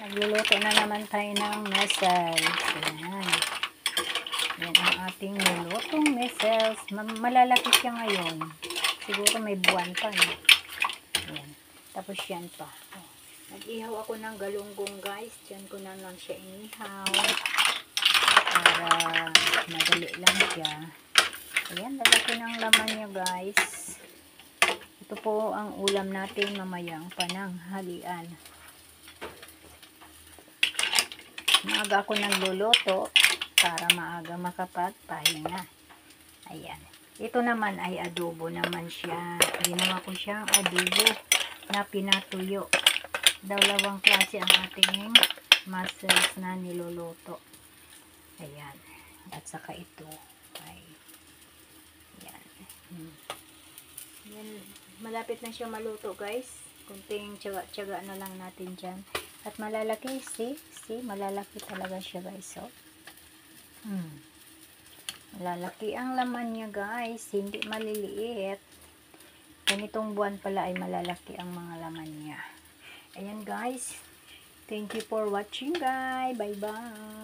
Nagluluto na naman tayo ng mussels. Ayan. Yan ang ating nilutong mussels. Malalaki siya ngayon. Siguro may buwan pa. No? Ayan. Tapos yan pa. Oh. Nag-ihaw ako ng galunggong guys. Diyan ko na lang siya inihaw. Para madali lang siya. Ayan. Lalaki ng laman niya guys. Ito po ang ulam natin mamayang pananghalian. Maaga ako nagluluto para maaga makapagpahinga. Ayan. Ito naman ay adobo naman siya. Ginawa ko siyang adobo na pinatuyo. Dalawang klase ang ating mussels na niluluto. Ayan. At saka ito ay ayan. Yan. Malapit na siya maluto guys. Kunting tiyaga na lang natin dyan. At malalaki, see, malalaki talaga siya guys, so. Malalaki ang laman niya guys, hindi maliliit. Ganitong buwan pala ay malalaki ang mga laman niya. Ayan guys, thank you for watching guys, bye bye.